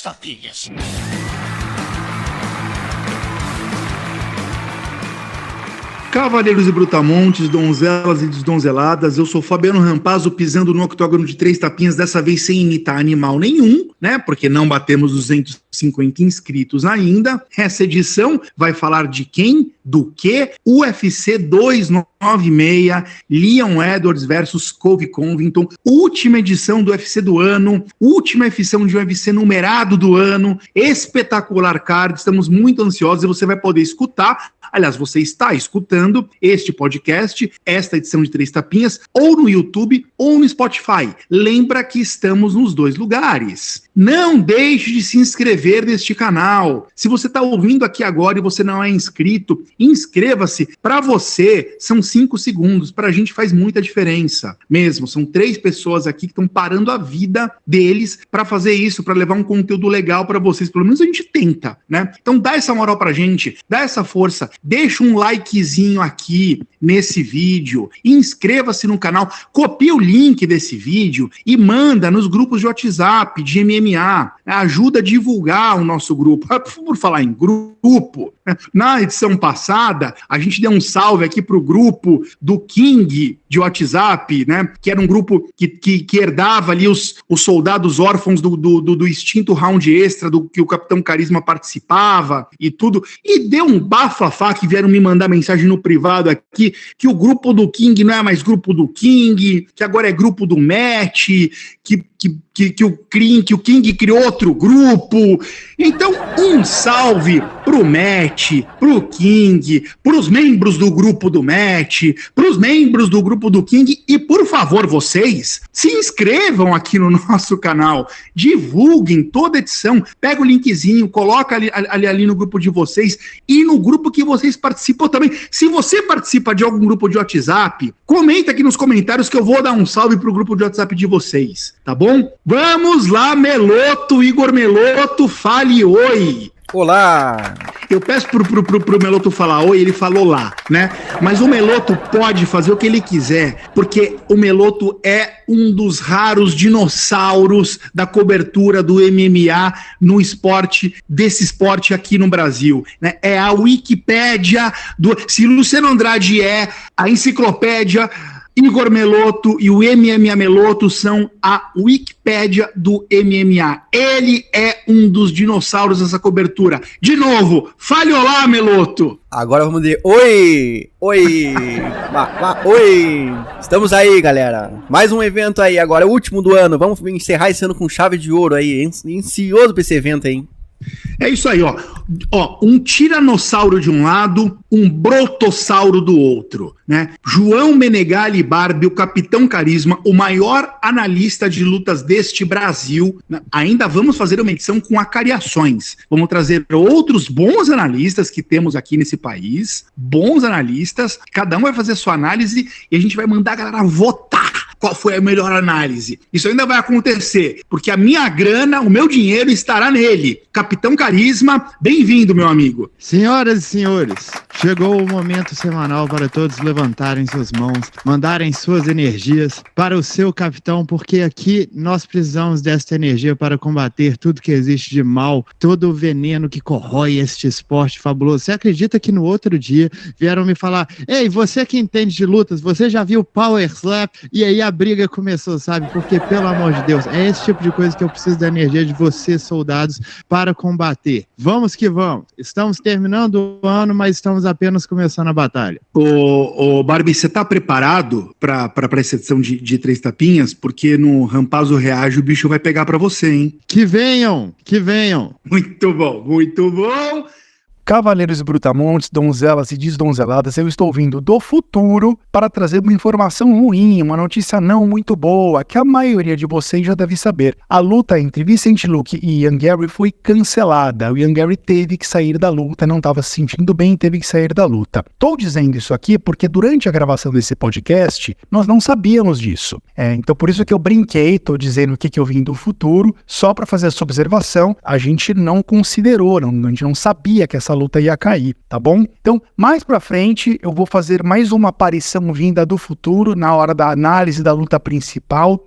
tapinhas. Cavaleiros e brutamontes, donzelas e desdonzeladas, eu sou Fabiano Rampazzo, pisando no octógono de 3 tapinhas, dessa vez sem imitar animal nenhum, né, porque não batemos 250 inscritos ainda. Essa edição vai falar de quem, do que? UFC 296, Leon Edwards versus Colby Covington, última edição do UFC do ano, última edição de UFC numerado do ano, espetacular card, estamos muito ansiosos e você vai poder escutar. Aliás, você está escutando este podcast, esta edição de 3 tapinhas, ou no YouTube ou no Spotify. Lembra que estamos nos 2 lugares. Não deixe de se inscrever neste canal. Se você está ouvindo aqui agora e você não é inscrito, inscreva-se. Para você, são 5 segundos. Para a gente faz muita diferença. Mesmo, são 3 pessoas aqui que estão parando a vida deles para fazer isso, para levar um conteúdo legal para vocês. Pelo menos a gente tenta, né? Então dá essa moral pra gente, dá essa força. Deixa um likezinho aqui nesse vídeo, inscreva-se no canal, copia o link desse vídeo e manda nos grupos de WhatsApp, de MMA, ajuda a divulgar o nosso grupo. Por falar em grupo, na edição passada, a gente deu um salve aqui pro grupo do King de WhatsApp, né, que era um grupo que herdava ali os soldados órfãos do extinto round extra, do que o Capitão Carisma participava e tudo, e deu um bafafá que vieram me mandar mensagem no privado aqui, que o grupo do King não é mais grupo do King, que agora é grupo do Matt, que o King criou outro grupo. Então, um salve pro Matt, pro King, pros membros do grupo do Matt, pros membros do grupo do King, e por favor, vocês se inscrevam aqui no nosso canal, divulguem toda edição, pega o linkzinho, coloca ali no grupo de vocês e no grupo que vocês participam também. Se você participa de algum grupo de WhatsApp, comenta aqui nos comentários que eu vou dar um salve pro grupo de WhatsApp de vocês, tá bom? Vamos lá, Meloto, Igor Meloto, fale oi. Olá! Eu peço pro Meloto falar oi, ele falou lá, né? Mas o Meloto pode fazer o que ele quiser, porque o Meloto é um dos raros dinossauros da cobertura do MMA no esporte, desse esporte aqui no Brasil, né? É a Wikipédia se Luciano Andrade é a enciclopédia, Igor Meloto e o MMA Meloto são a Wikipédia do MMA. Ele é um dos dinossauros dessa cobertura. De novo, fale olá, Meloto! Agora vamos dizer oi! Oi! Oi! Estamos aí, galera. Mais um evento aí agora, o último do ano. Vamos encerrar esse ano com chave de ouro aí. Ansioso pra esse evento aí, hein? É isso aí, ó. Um tiranossauro de um lado, um brotossauro do outro, né? João Menegali Barbi, o Capitão Carisma, o maior analista de lutas deste Brasil. Ainda vamos fazer uma edição com acariações. Vamos trazer outros bons analistas que temos aqui nesse país, bons analistas, cada um vai fazer sua análise e a gente vai mandar a galera votar qual foi a melhor análise. Isso ainda vai acontecer, porque a minha grana, o meu dinheiro estará nele. Capitão Carisma, bem-vindo, meu amigo. Senhoras e senhores, chegou o momento semanal para todos levantarem suas mãos, mandarem suas energias para o seu capitão, porque aqui nós precisamos desta energia para combater tudo que existe de mal, todo o veneno que corrói este esporte fabuloso. Você acredita que no outro dia vieram me falar: ei, você que entende de lutas, você já viu Power Slap? E aí a briga começou, sabe? Porque, pelo amor de Deus, é esse tipo de coisa que eu preciso da energia de vocês, soldados, para combater. Vamos que vamos. Estamos terminando o ano, mas estamos apenas começando a batalha. Ô Barbie, você tá preparado para essa edição de 3 tapinhas? Porque no Rampazzo Reage o bicho vai pegar para você, hein? Que venham! Que venham! Muito bom, muito bom! Cavaleiros e brutamontes, donzelas e desdonzeladas, eu estou vindo do futuro para trazer uma informação ruim, uma notícia não muito boa, que a maioria de vocês já deve saber. A luta entre Vicente Luque e Ian Garry foi cancelada. O Ian Garry teve que sair da luta, não estava se sentindo bem, teve que sair da luta. Estou dizendo isso aqui porque durante a gravação desse podcast, nós não sabíamos disso. Então por isso que eu brinquei, estou dizendo o que eu vim do futuro, só para fazer essa observação. A gente não considerou, a gente não sabia que essa luta ia cair, tá bom? Então, mais pra frente, eu vou fazer mais uma aparição vinda do futuro na hora da análise da luta principal,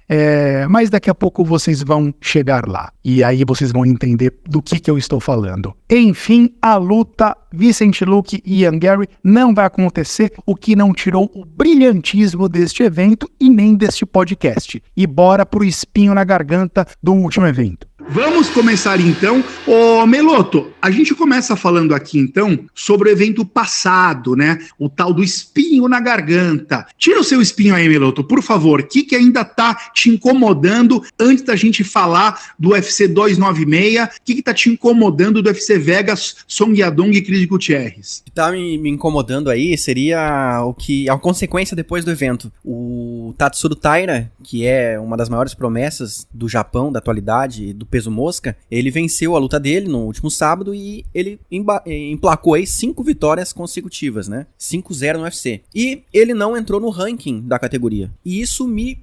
mas daqui a pouco vocês vão chegar lá. E aí vocês vão entender do que eu estou falando. Enfim, a luta Vicente Luque e Ian Garry não vai acontecer, o que não tirou o brilhantismo deste evento e nem deste podcast. E bora pro espinho na garganta do último evento. Vamos começar então. Ô Meloto, a gente começa falando aqui então sobre o evento passado, né? O tal do espinho na garganta. Tira o seu espinho aí, Meloto, por favor. O que ainda tá te incomodando antes da gente falar do UFC 296? O que tá te incomodando do UFC Vegas, Song Yadong e Chris Gutierrez? O que tá me incomodando aí seria a consequência depois do evento. O Tatsuro Taira, que é uma das maiores promessas do Japão, da atualidade, do peso mosca, ele venceu a luta dele no último sábado e ele emplacou aí 5 vitórias consecutivas, né? 5-0 no UFC. E ele não entrou no ranking da categoria. E isso me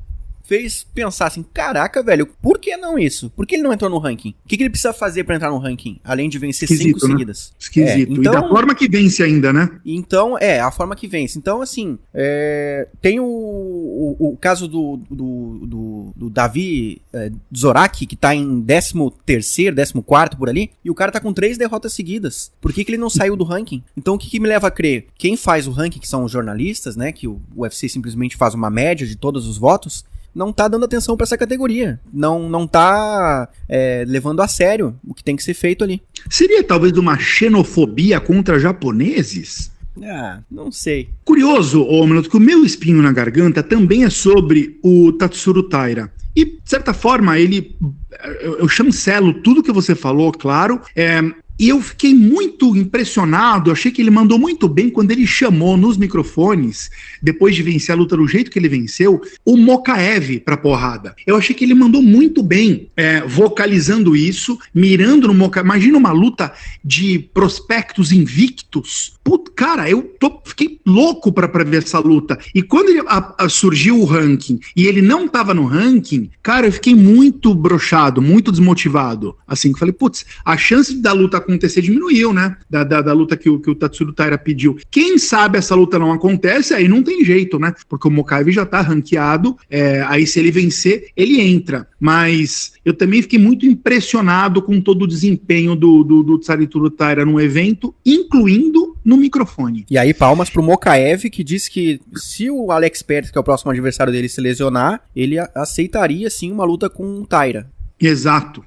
fez pensar assim, caraca, velho, por que não isso? Por que ele não entrou no ranking? O que ele precisa fazer pra entrar no ranking? Além de vencer 5 seguidas. Esquisito. Então, e da forma que vence ainda, né? Então, a forma que vence. Então, assim, tem o caso do Davi Zoraki, que tá em 13º, 14º por ali, e o cara tá com 3 derrotas seguidas. Por que ele não saiu do ranking? Então, o que me leva a crer? Quem faz o ranking, que são os jornalistas, né, que o UFC simplesmente faz uma média de todos os votos, não tá dando atenção pra essa categoria. Não tá levando a sério o que tem que ser feito ali. Seria talvez uma xenofobia contra japoneses? Não sei. Curioso, Minuto, que o meu espinho na garganta também é sobre o Tatsuro Taira. E, de certa forma, eu chancelo tudo que você falou, claro. E eu fiquei muito impressionado, achei que ele mandou muito bem quando ele chamou nos microfones, depois de vencer a luta do jeito que ele venceu, o Mokaev pra porrada. Eu achei que ele mandou muito bem, vocalizando isso, mirando no Mokaev. Imagina uma luta de prospectos invictos. Puta, cara, fiquei louco pra ver essa luta. E quando surgiu o ranking e ele não tava no ranking, cara, eu fiquei muito broxado, muito desmotivado. Assim, que eu falei, putz, a chance da luta acontecer diminuiu, né? Da luta que o Tatsuro Taira pediu. Quem sabe essa luta não acontece, aí não tem jeito, né? Porque o Mokaev já tá ranqueado, aí se ele vencer, ele entra. Mas eu também fiquei muito impressionado com todo o desempenho do Tatsuro Taira no evento, incluindo no microfone. E aí, palmas pro Mokaev, que disse que se o Alex Perez, que é o próximo adversário dele, se lesionar, ele aceitaria sim uma luta com o Taira. Exato.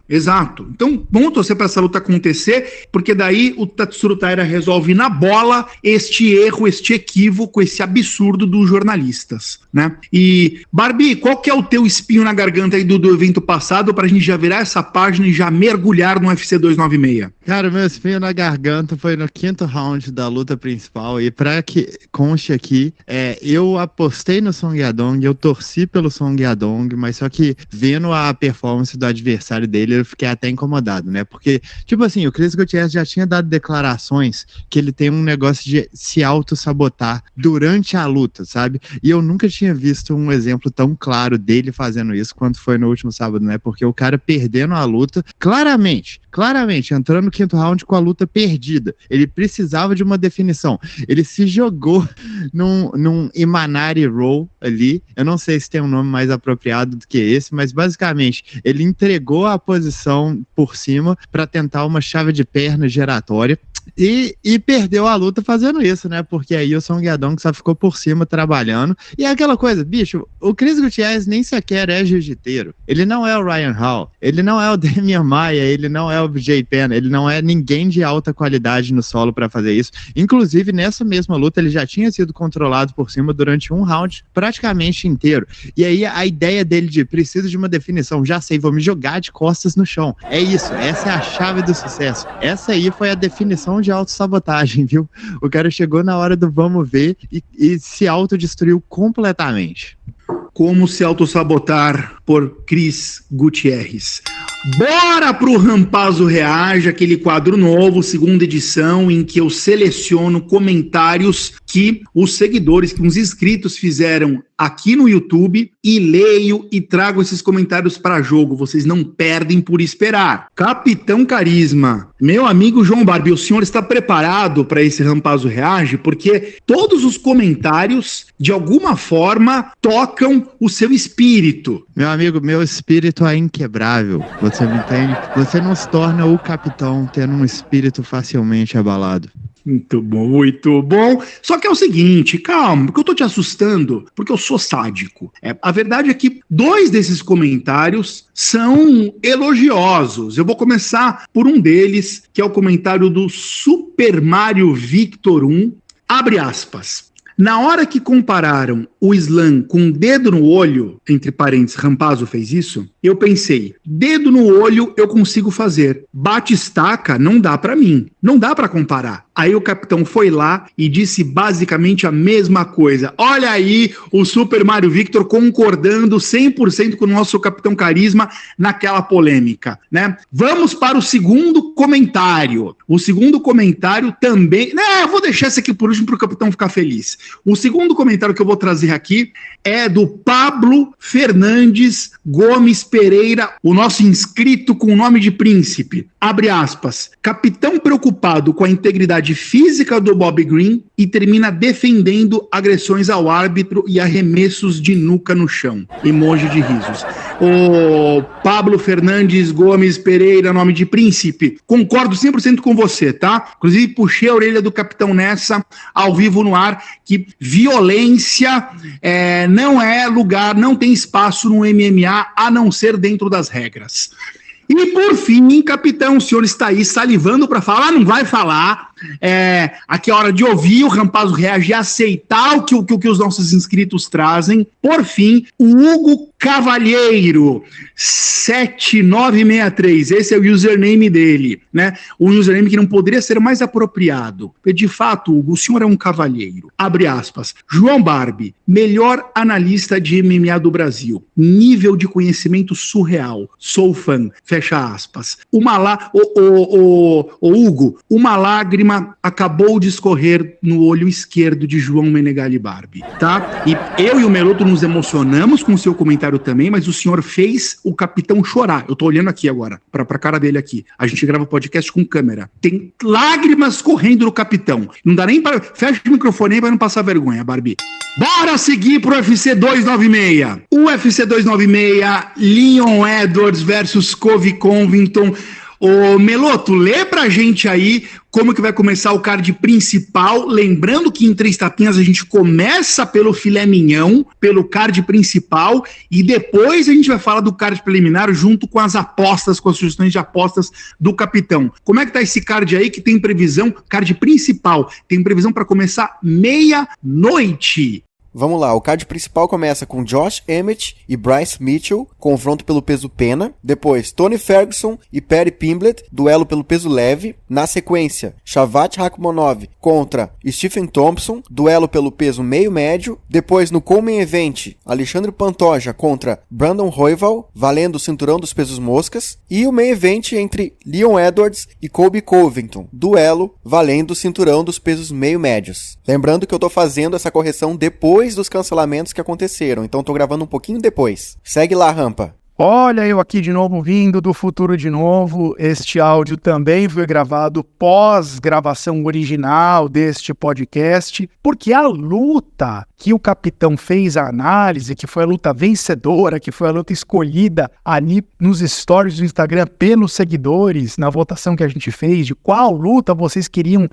Então, vamos torcer para essa luta acontecer, porque daí o Tatsuro Taira resolve na bola este erro, este equívoco, esse absurdo dos jornalistas, né? E, Barbie, qual que é o teu espinho na garganta aí do evento passado pra gente já virar essa página e já mergulhar no UFC 296? Cara, meu espinho na garganta foi no 5º round da luta principal, e pra que conste aqui, eu apostei no Song Yadong, eu torci pelo Song Yadong, mas só que vendo a performance do adversário dele, eu fiquei até incomodado, né? Porque, tipo assim, o Chris Gutierrez já tinha dado declarações que ele tem um negócio de se auto-sabotar durante a luta, sabe? E eu nunca tinha visto um exemplo tão claro dele fazendo isso quanto foi no último sábado, né? Porque o cara perdendo a luta, claramente, entrando no 5º round com a luta perdida. Ele precisava de uma definição. Ele se jogou num Imanari Roll ali. Eu não sei se tem um nome mais apropriado do que esse, mas basicamente ele entregou a posição por cima para tentar uma chave de perna giratória e perdeu a luta fazendo isso, né? Porque aí o Song Yadong só ficou por cima trabalhando. E é aquela coisa, bicho, o Chris Gutierrez nem sequer é jiu-jiteiro. Ele não é o Ryan Hall, ele não é o Demian Maia, ele não é o BJ Penn, ele não é ninguém de alta qualidade no solo para fazer isso. Inclusive, nessa mesma luta, ele já tinha sido controlado por cima durante um round praticamente inteiro. E aí a ideia dele de preciso de uma definição, já sei, vou me jogar de costas no chão. É isso, essa é a chave do sucesso. Essa aí foi a definição de autossabotagem, viu? O cara chegou na hora do vamos ver e se autodestruiu completamente. Como se autossabotar por Chris Gutierrez. Bora pro Rampazzo Reage, aquele quadro novo, segunda edição, em que eu seleciono comentários que os seguidores, que os inscritos fizeram aqui no YouTube e leio e trago esses comentários para jogo. Vocês não perdem por esperar. Capitão Carisma, meu amigo João Barbie, o senhor está preparado para esse Rampazzo Reage? Porque todos os comentários, de alguma forma, tocam o seu espírito. Meu amigo, meu espírito é inquebrável. Você me entende? Você não se torna o capitão tendo um espírito facilmente abalado. Muito bom, muito bom. Só que é o seguinte, calma, porque eu tô te assustando, porque eu sou sádico. A verdade é que 2 desses comentários são elogiosos. Eu vou começar por um deles, que é o comentário do Super Mario Victor 1. Abre aspas. Na hora que compararam o Slam com um dedo no olho, entre parênteses, Rampazzo fez isso, eu pensei, dedo no olho eu consigo fazer, bate-estaca não dá pra mim, não dá pra comparar. Aí o capitão foi lá e disse basicamente a mesma coisa. Olha aí o Super Mario Victor concordando 100% com o nosso Capitão Carisma naquela polêmica, né? Vamos para o segundo comentário. O segundo comentário também... eu vou deixar esse aqui por último para o capitão ficar feliz. O segundo comentário que eu vou trazer aqui é do Pablo Fernandes Gomes Pereira, o nosso inscrito com o nome de príncipe. Abre aspas. Capitão preocupado com a integridade física do Bob Green e termina defendendo agressões ao árbitro e arremessos de nuca no chão. Emoji de risos. O Pablo Fernandes Gomes Pereira, nome de príncipe. Concordo 100% com você, tá? Inclusive puxei a orelha do capitão nessa, ao vivo no ar, que violência não é lugar, não tem espaço no MMA, a não ser dentro das regras. E por fim, capitão, o senhor está aí salivando para falar, não vai falar. Aqui é hora de ouvir o Rampazzo reagir, aceitar o que os nossos inscritos trazem. Por fim, o Hugo Cavalheiro 7963, esse é o username dele, né? Um username que não poderia ser mais apropriado. De fato, Hugo, o senhor é um cavalheiro. Abre aspas. João Barbie, melhor analista de MMA do Brasil. Nível de conhecimento surreal. Sou fã. Fecha aspas. Hugo, uma lágrima acabou de escorrer no olho esquerdo de João Menegali Barbie, tá? E eu e o Meloto nos emocionamos com o seu comentário também, mas o senhor fez o capitão chorar. Eu tô olhando aqui agora, pra cara dele aqui. A gente grava podcast com câmera. Tem lágrimas correndo no capitão. Não dá nem pra... Fecha o microfone aí pra não passar vergonha, Barbie. Bora seguir pro UFC 296. O UFC 296, Leon Edwards versus Colby Covington. Ô, Meloto, lê pra gente aí como que vai começar o card principal, lembrando que em 3 tapinhas a gente começa pelo filé mignon, pelo card principal, e depois a gente vai falar do card preliminar junto com as apostas, com as sugestões de apostas do capitão. Como é que tá esse card aí que tem previsão, card principal, tem previsão para começar meia-noite? Vamos lá, o card principal começa com Josh Emmett e Bryce Mitchell, confronto pelo peso pena. Depois, Tony Ferguson e Paddy Pimblett, duelo pelo peso leve. Na sequência, Shavkat Rakhmonov contra Stephen Thompson, duelo pelo peso meio-médio. Depois, no Co-Main Event, Alexandre Pantoja contra Brandon Royval, valendo o cinturão dos pesos moscas. E o Main Event entre Leon Edwards e Colby Covington, duelo valendo o cinturão dos pesos meio-médios. Lembrando que eu tô fazendo essa correção depois dos cancelamentos que aconteceram, então tô gravando um pouquinho depois. Segue lá, Rampa. Olha eu aqui de novo, vindo do futuro de novo. Este áudio também foi gravado pós-gravação original deste podcast, porque a luta que o capitão fez a análise, que foi a luta vencedora, que foi a luta escolhida ali nos stories do Instagram pelos seguidores, na votação que a gente fez, de qual luta vocês queriam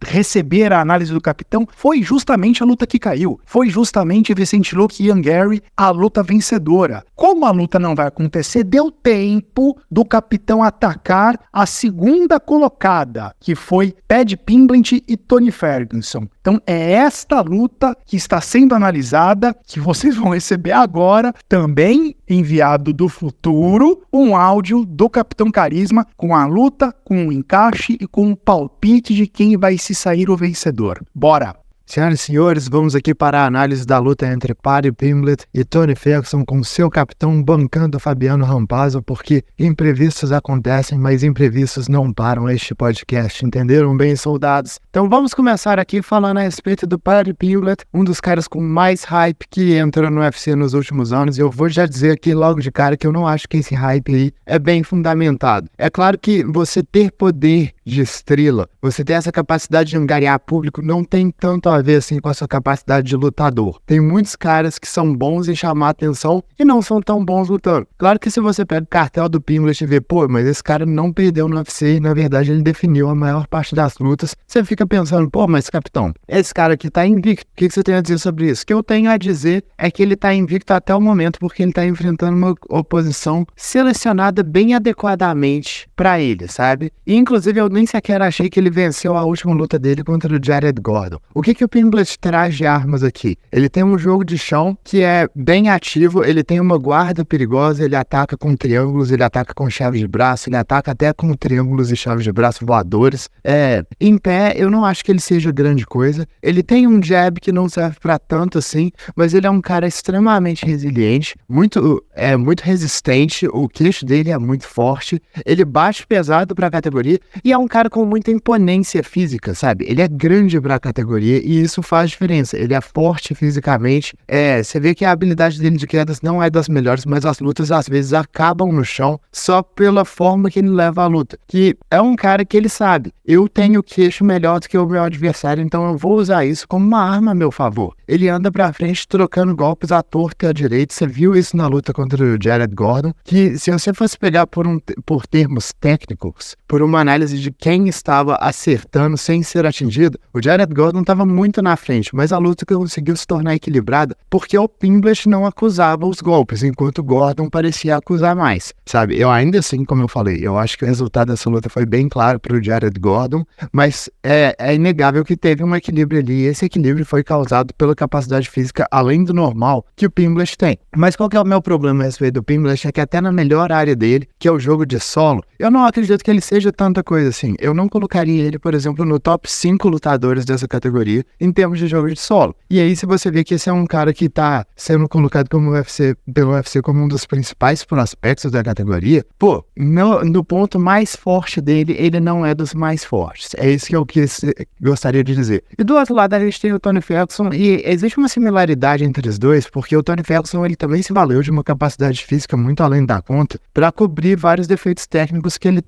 receber a análise do capitão, foi justamente a luta que caiu. Foi justamente Vicente Luque e Ian Garry, a luta vencedora. Como a luta não vai acontecer, deu tempo do capitão atacar a segunda colocada, que foi Paddy Pimblett e Tony Ferguson. Então é esta luta que está sendo analisada, que vocês vão receber agora, também enviado do futuro, um áudio do Capitão Carisma com a luta, com o encaixe e com o palpite de quem vai se sair o vencedor. Bora! Senhoras e senhores, vamos aqui para a análise da luta entre Paddy Pimblett e Tony Ferguson, com seu capitão bancando Fabiano Rampazzo, porque imprevistos acontecem, mas imprevistos não param este podcast, entenderam bem, soldados? Então vamos começar aqui falando a respeito do Paddy Pimblett, um dos caras com mais hype que entrou no UFC nos últimos anos, e eu vou já dizer aqui logo de cara que eu não acho que esse hype aí é bem fundamentado. É claro que você ter poder de estrela, você ter essa capacidade de angariar público, não tem tanto a ver assim com a sua capacidade de lutador. Tem muitos caras que são bons em chamar atenção e não são tão bons lutando. Claro que se você pega o cartel do Pimblett e vê, pô, mas esse cara não perdeu no UFC e na verdade ele definiu a maior parte das lutas, você fica pensando, pô, mas capitão, esse cara aqui tá invicto, o que você tem a dizer sobre isso? O que eu tenho a dizer é que ele tá invicto até o momento porque ele tá enfrentando uma oposição selecionada bem adequadamente pra ele, sabe? E inclusive eu nem sequer achei que ele venceu a última luta dele contra o Jared Gordon. O que o Pimblett traz de armas aqui? Ele tem um jogo de chão que é bem ativo, ele tem uma guarda perigosa, ele ataca com triângulos, ele ataca com chaves de braço, ele ataca até com triângulos e chaves de braço voadores. Em pé, eu não acho que ele seja grande coisa. Ele tem um jab que não serve pra tanto assim, mas ele é um cara extremamente resiliente, muito resistente, o queixo dele é muito forte, ele bate pesado pra categoria e é um cara com muita imponência física, sabe? Ele é grande pra categoria e isso faz diferença. Ele é forte fisicamente, você vê que a habilidade dele de quedas não é das melhores, mas as lutas às vezes acabam no chão só pela forma que ele leva a luta, que é um cara que ele sabe, eu tenho queixo melhor do que o meu adversário, então eu vou usar isso como uma arma a meu favor. Ele anda pra frente trocando golpes à torta e à direita, você viu isso na luta contra o Jared Gordon, que se você fosse pegar por termos técnicos, por uma análise de quem estava acertando sem ser atingido, o Jared Gordon estava muito na frente, mas a luta conseguiu se tornar equilibrada porque o Pimblett não acusava os golpes, enquanto o Gordon parecia acusar mais, sabe? Eu ainda assim, como eu falei, eu acho que o resultado dessa luta foi bem claro para o Jared Gordon, mas é inegável que teve um equilíbrio ali, e esse equilíbrio foi causado pela capacidade física além do normal que o Pimblett tem. Mas qual que é o meu problema a respeito do Pimblett? É que até na melhor área dele, que é o jogo de solo, eu não acredito que ele seja tanta coisa assim. Eu não colocaria ele, por exemplo, no top 5 lutadores dessa categoria em termos de jogo de solo. E aí, se você vê que esse é um cara que tá sendo colocado pelo UFC como um dos principais prospectos da categoria, pô, no ponto mais forte dele, ele não é dos mais fortes. É isso que eu gostaria de dizer. E do outro lado, a gente tem o Tony Ferguson, e existe uma similaridade entre os dois, porque o Tony Ferguson, ele também se valeu de uma capacidade física muito além da conta para cobrir vários defeitos técnicos que ele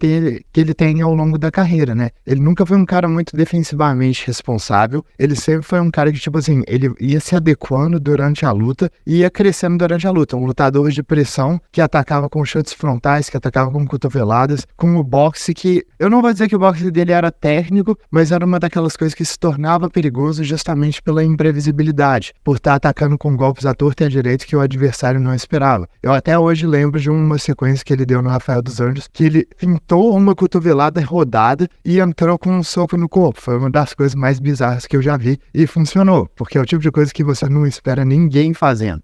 tem ao longo da carreira, né? Ele nunca foi um cara muito defensivamente responsável, ele sempre foi um cara que, tipo assim, ele ia se adequando durante a luta e ia crescendo durante a luta. Um lutador de pressão que atacava com chutes frontais, que atacava com cotoveladas, com o boxe que... Eu não vou dizer que o boxe dele era técnico, mas era uma daquelas coisas que se tornava perigoso justamente pela imprevisibilidade, por estar atacando com golpes à torta e à direita que o adversário não esperava. Eu até hoje lembro de uma sequência que ele deu no Rafael dos Anjos, que ele pintou uma cotovelada rodada e entrou com um soco no corpo. Foi uma das coisas mais bizarras que eu já vi e funcionou, porque é o tipo de coisa que você não espera ninguém fazendo.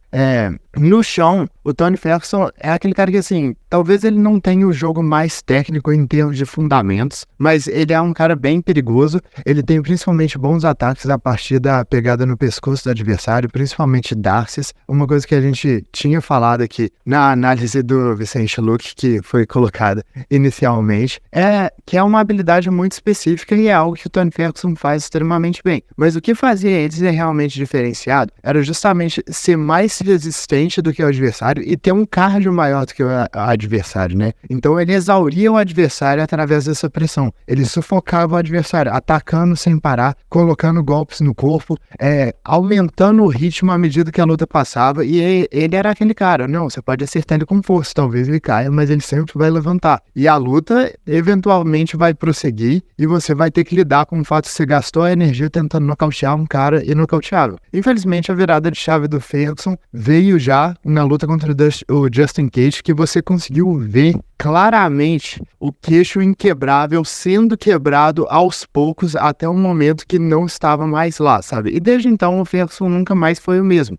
No chão, o Tony Ferguson é aquele cara que, assim, talvez ele não tenha o jogo mais técnico em termos de fundamentos, mas ele é um cara bem perigoso, ele tem principalmente bons ataques a partir da pegada no pescoço do adversário, principalmente Darcis. Uma coisa que a gente tinha falado aqui na análise do Vicente Luque, que foi colocada inicialmente, é que é uma habilidade muito específica e é algo que o Tony Ferguson faz extremamente bem. Mas o que fazia ele ser realmente diferenciado era justamente ser mais resistente do que o adversário e ter um cardio maior do que o adversário, né? Então ele exauria o adversário através dessa pressão. Ele sufocava o adversário, atacando sem parar, colocando golpes no corpo, aumentando o ritmo à medida que a luta passava, e ele era aquele cara, não, você pode acertar ele com força, talvez ele caia, mas ele sempre vai levantar. E a luta eventualmente vai prosseguir e você vai ter que lidar com o fato de você gastou a energia tentando nocautear um cara inocauteável. Infelizmente, a virada de chave do Ferguson veio já na luta contra o Justin Gaethje, que você conseguiu ver claramente o queixo inquebrável sendo quebrado aos poucos até um momento que não estava mais lá, sabe? E desde então o Ferguson nunca mais foi o mesmo.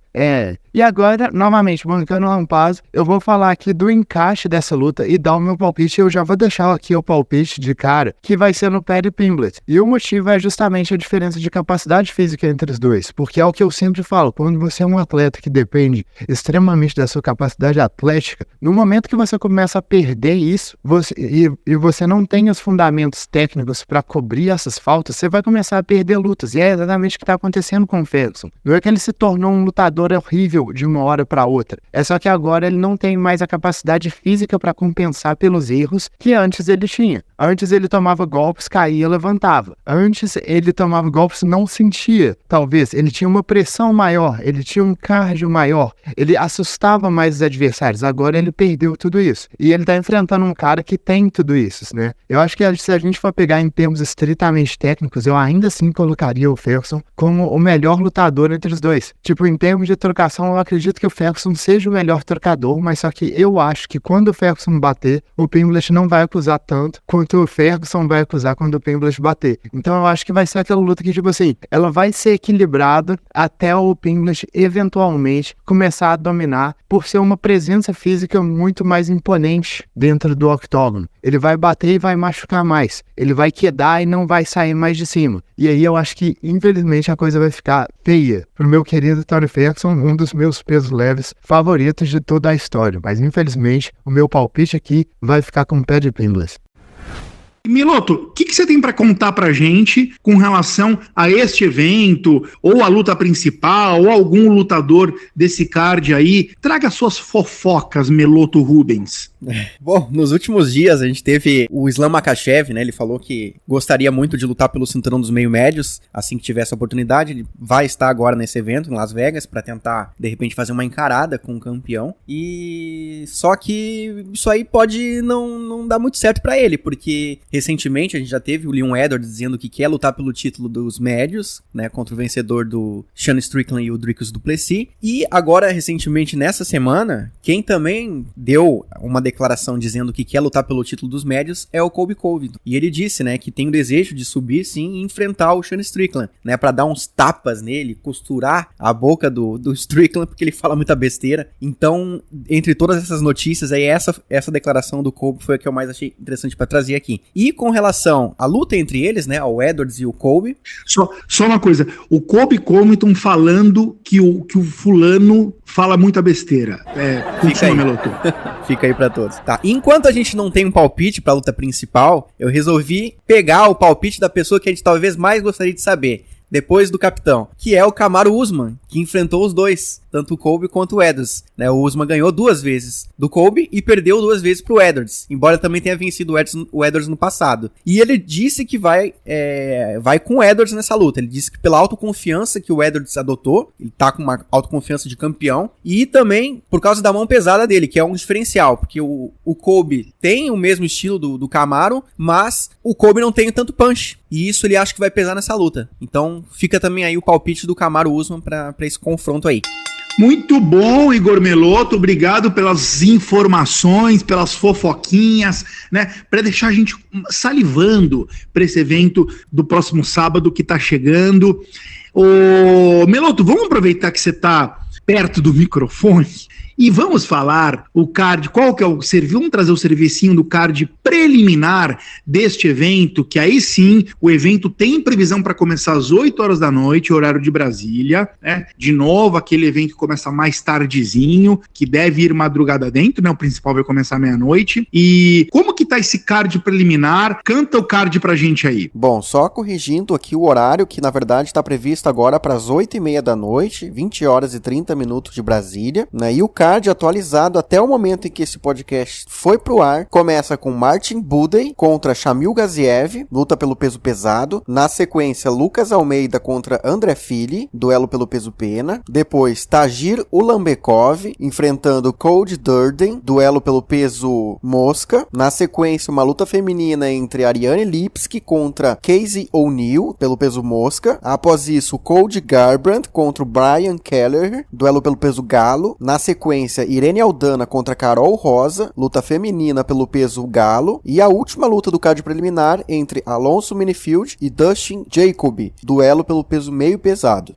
E agora, novamente, bancando o Rampazzo, eu vou falar aqui do encaixe dessa luta e dar o meu palpite. Eu já vou deixar aqui o palpite de cara, que vai ser no Paddy Pimblett. E o motivo é justamente a diferença de capacidade capacidade física entre os dois, porque é o que eu sempre falo, quando você é um atleta que depende extremamente da sua capacidade atlética, no momento que você começa a perder isso, você não tem os fundamentos técnicos para cobrir essas faltas, você vai começar a perder lutas, e é exatamente o que está acontecendo com o Ferguson. Não é que ele se tornou um lutador horrível de uma hora para outra, é só que agora ele não tem mais a capacidade física para compensar pelos erros que antes ele tinha. Antes ele tomava golpes, caía, levantava. Antes ele tomava golpes, não sentia. Talvez ele tinha uma pressão maior, ele tinha um cardio maior, ele assustava mais os adversários. Agora ele perdeu tudo isso. E ele tá enfrentando um cara que tem tudo isso, né? Eu acho que se a gente for pegar em termos estritamente técnicos, eu ainda assim colocaria o Ferguson como o melhor lutador entre os dois. Tipo, em termos de trocação, eu acredito que o Ferguson seja o melhor trocador, mas só que eu acho que quando o Ferguson bater, o Pimblett não vai acusar tanto quanto o Ferguson vai acusar quando o Pimblett bater. Então eu acho que vai ser aquela luta que, tipo assim, ela vai ser equilibrada até o Pimblett eventualmente começar a dominar por ser uma presença física muito mais imponente dentro do octógono. Ele vai bater e vai machucar mais. Ele vai quedar e não vai sair mais de cima. E aí eu acho que, infelizmente, a coisa vai ficar feia pro meu querido Tony Ferguson, um dos meus pesos leves favoritos de toda a história. Mas, infelizmente, o meu palpite aqui vai ficar com o pé de Pimblett. Miloto, o que você tem para contar pra gente com relação a este evento, ou a luta principal, ou algum lutador desse card aí? Traga suas fofocas, Miloto Rubens. Bom, nos últimos dias a gente teve o Islam Makhachev, né? Ele falou que gostaria muito de lutar pelo cinturão dos meio-médios, assim que tivesse a oportunidade. Ele vai estar agora nesse evento em Las Vegas para tentar, de repente, fazer uma encarada com o campeão. E só que isso aí pode não dar muito certo para ele, porque recentemente a gente já teve o Leon Edwards dizendo que quer lutar pelo título dos médios, né, contra o vencedor do Sean Strickland e o Dricus du Plessis. E agora, recentemente, nessa semana, quem também deu uma declaração dizendo que quer lutar pelo título dos médios é o Colby Covington. E ele disse, né, que tem o desejo de subir, sim, e enfrentar o Sean Strickland, né, pra dar uns tapas nele, costurar a boca do Strickland, porque ele fala muita besteira. Então, entre todas essas notícias, aí essa declaração do Colby foi a que eu mais achei interessante pra trazer aqui. E com relação à luta entre eles, né, o Edwards e o Colby... Só uma coisa, o Colby Covington falando que o fulano fala muita besteira. Fica aí, Meloto. Fica aí pra todos. Tá. Enquanto a gente não tem um palpite pra luta principal, eu resolvi pegar o palpite da pessoa que a gente talvez mais gostaria de saber, depois do capitão, que é o Kamaru Usman, que enfrentou os dois, tanto o Colby quanto o Edwards, né? O Usman ganhou 2 vezes do Colby e perdeu 2 vezes pro Edwards, embora também tenha vencido o Edwards no passado. E ele disse que vai com o Edwards nessa luta. Ele disse que pela autoconfiança que o Edwards adotou, ele tá com uma autoconfiança de campeão, e também por causa da mão pesada dele, que é um diferencial, porque o Colby tem o mesmo estilo do Kamaru, mas o Colby não tem tanto punch, e isso ele acha que vai pesar nessa luta. Então fica também aí o palpite do Kamaru Usman pra esse confronto aí. Muito bom, Igor Meloto, obrigado pelas informações, pelas fofoquinhas, né, para deixar a gente salivando para esse evento do próximo sábado que tá chegando. Ô, Meloto, vamos aproveitar que você tá perto do microfone e vamos falar o card, qual que é o serviço, vamos trazer o servicinho do card preliminar deste evento, que aí sim, o evento tem previsão para começar às 8 horas da noite, horário de Brasília, né? De novo, aquele evento que começa mais tardezinho, que deve ir madrugada dentro, né? O principal vai começar meia-noite. E como que tá esse card preliminar? Canta o card pra gente aí. Bom, só corrigindo aqui o horário, que na verdade está previsto agora para as 8h30 da noite, 20 horas e 30 minutos de Brasília, né? E o card atualizado até o momento em que esse podcast foi pro ar, começa com Martin Buday contra Shamil Gaziev, luta pelo peso pesado. Na sequência, Lucas Almeida contra André Fili, duelo pelo peso pena. Depois, Tagir Ulambekov enfrentando Cody Durden, duelo pelo peso mosca. Na sequência, uma luta feminina entre Ariane Lipski contra Casey O'Neill, pelo peso mosca. Após isso, Cody Garbrandt contra o Brian Kelleher, duelo pelo peso galo. Na sequência, Irene Aldana contra Carol Rosa, luta feminina pelo peso galo. E a última luta do card preliminar entre Alonso Minifield e Dustin Jacoby, duelo pelo peso meio pesado.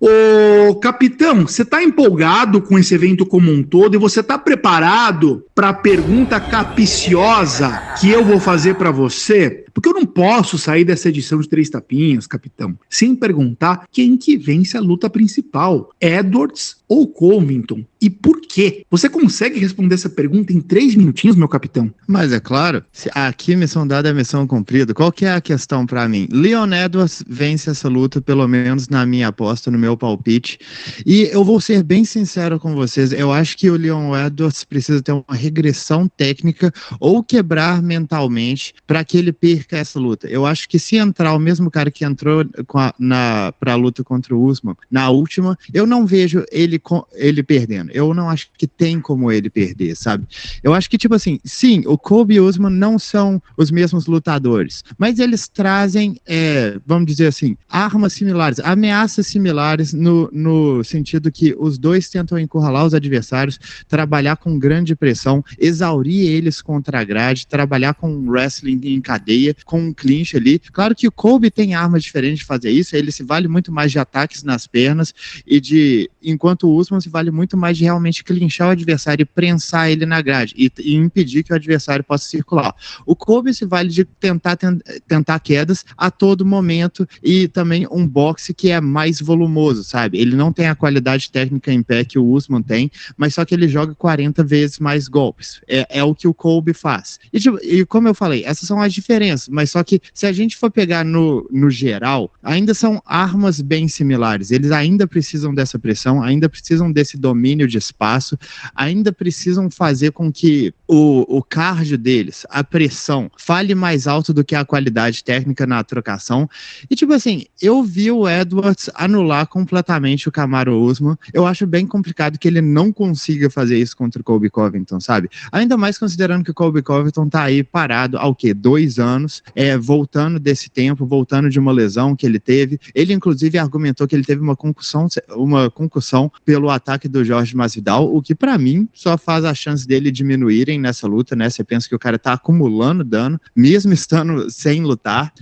Ô, capitão, você tá empolgado com esse evento como um todo e você tá preparado para a pergunta capiciosa que eu vou fazer para você? Porque eu não posso sair dessa edição de 3 tapinhas, capitão, sem perguntar quem que vence a luta principal, Edwards ou Covington? E por quê? Você consegue responder essa pergunta em 3 minutinhos, meu capitão? Mas é claro, se aqui missão dada é missão cumprida. Qual que é a questão pra mim? Leon Edwards vence essa luta, pelo menos na minha aposta, no meu palpite. E eu vou ser bem sincero com vocês, eu acho que o Leon Edwards precisa ter uma regressão técnica ou quebrar mentalmente para que ele perca essa luta. Eu acho que se entrar o mesmo cara que entrou pra luta contra o Usman na última, eu não vejo ele perdendo. Eu não acho que tem como ele perder, sabe? Eu acho que, tipo assim, sim, o Colby e o Usman não são os mesmos lutadores, mas eles trazem, vamos dizer assim, armas similares, ameaças similares no sentido que os dois tentam encurralar os adversários, trabalhar com grande pressão, exaurir eles contra a grade, trabalhar com wrestling em cadeia, com um clinch ali. Claro que o Colby tem armas diferentes de fazer isso, ele se vale muito mais de ataques nas pernas enquanto o Usman se vale muito mais de realmente clinchar o adversário e prensar ele na grade e impedir que o adversário possa circular. O Colby se vale de tentar quedas a todo momento e também um boxe que é mais volumoso, sabe? Ele não tem a qualidade técnica em pé que o Usman tem, mas só que ele joga 40 vezes mais golpes. É o que o Colby faz. E como eu falei, essas são as diferenças, mas só que se a gente for pegar no geral, ainda são armas bem similares. Eles ainda precisam dessa pressão, ainda precisam desse domínio de espaço, ainda precisam fazer com que o cardio deles, a pressão, fale mais alto do que a qualidade técnica na trocação. E tipo assim, eu vi o Edwards anular completamente o Kamaru Usman. Eu acho bem complicado que ele não consiga fazer isso contra o Colby Covington, sabe? Ainda mais considerando que o Colby Covington tá aí parado há 2 anos, voltando desse tempo, voltando de uma lesão que ele teve. Ele inclusive argumentou que ele teve uma concussão pelo ataque do Jorge Masvidal, o que pra mim só faz a chance dele diminuírem nessa luta, né? Você pensa que o cara tá acumulando dano, mesmo estando sem lutar.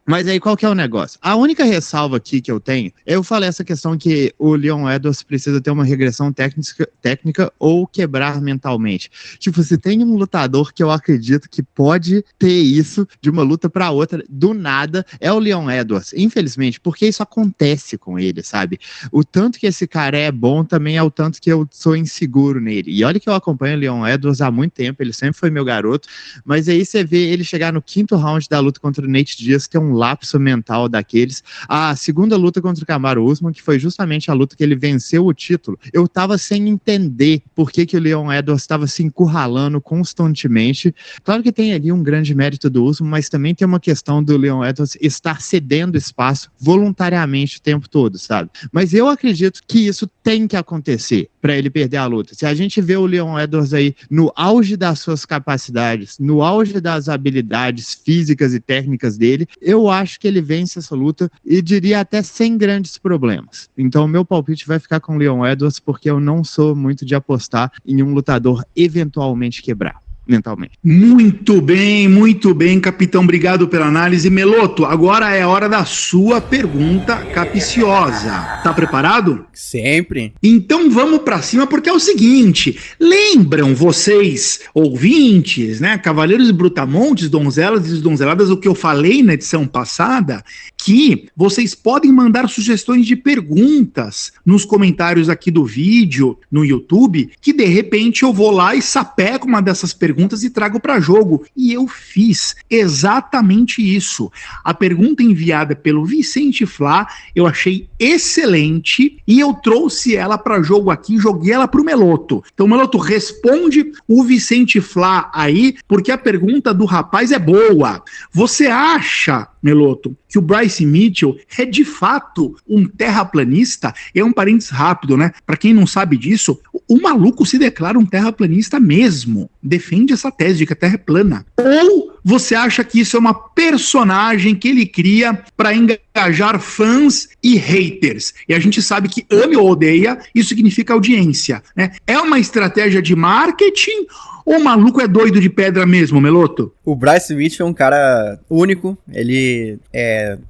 Mas aí qual que é o negócio? A única ressalva aqui que eu tenho, eu falei essa questão que o Leon Edwards precisa ter uma regressão técnica ou quebrar mentalmente. Tipo, se tem um lutador que eu acredito que pode ter isso de uma luta pra outra, do nada, é o Leon Edwards, infelizmente, porque isso acontece com ele, sabe? O tanto que esse cara é bom também é o tanto que eu sou inseguro nele. E olha que eu acompanho o Leon Edwards há muito tempo, ele sempre foi meu garoto, mas aí você vê ele chegar no 5º round da luta contra o Nate Diaz, ter um lapso mental daqueles. A segunda luta contra o Kamaru Usman, que foi justamente a luta que ele venceu o título, eu tava sem entender por que o Leon Edwards estava se encurralando constantemente. Claro que tem ali um grande mérito do Usman, mas também tem uma questão do Leon Edwards estar cedendo espaço voluntariamente o tempo todo, sabe? Mas eu acredito que isso tem que acontecer para ele perder a luta. Se a gente vê o Leon Edwards aí no auge das suas capacidades, no auge das habilidades físicas e técnicas dele, eu acho que ele vence essa luta e diria até sem grandes problemas. Então o meu palpite vai ficar com o Leon Edwards, porque eu não sou muito de apostar em um lutador eventualmente quebrar mentalmente. Muito bem, capitão, obrigado pela análise. Meloto, agora é a hora da sua pergunta capiciosa. Tá preparado? Sempre. Então vamos pra cima, porque é o seguinte, lembram vocês, ouvintes, né, cavaleiros e brutamontes, donzelas e donzeladas, o que eu falei na edição passada, que vocês podem mandar sugestões de perguntas nos comentários aqui do vídeo, no YouTube, que de repente eu vou lá e sapeco uma dessas perguntas e trago para jogo. E eu fiz exatamente isso. A pergunta enviada pelo Vicente Flá, eu achei excelente e eu trouxe ela para jogo aqui, joguei ela pro Meloto. Então, Meloto, responde o Vicente Flá aí, porque a pergunta do rapaz é boa. Você acha, Meloto, que o Bryce Mitchell é de fato um terraplanista? É um parênteses rápido, né? Para quem não sabe disso, o maluco se declara um terraplanista mesmo. Defende essa tese de que a Terra é plana. Ou você acha que isso é uma personagem que ele cria para engajar fãs e haters? E a gente sabe que ame ou odeia, isso significa audiência, né? É uma estratégia de marketing ou o maluco é doido de pedra mesmo, Meloto? O Bryce Mitchell é um cara único, ele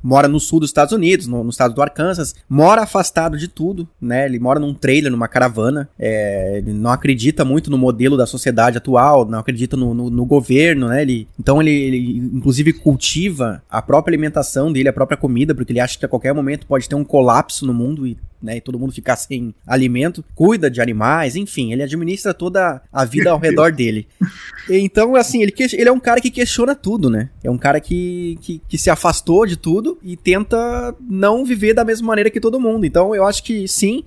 mora no sul dos Estados Unidos, no estado do Arkansas, mora afastado de tudo, né? Ele mora num trailer, numa caravana, ele não acredita muito no modelo da sociedade atual, não acredita no governo, né? Então ele inclusive cultiva a própria alimentação dele, a própria comida, porque ele acha que a qualquer momento pode ter um colapso no mundo e todo mundo ficar sem alimento, cuida de animais, enfim, ele administra toda a vida ao redor dele. Então, assim, ele é um cara que questiona tudo, né? É um cara que se afastou de tudo e tenta não viver da mesma maneira que todo mundo. Então, eu acho que sim,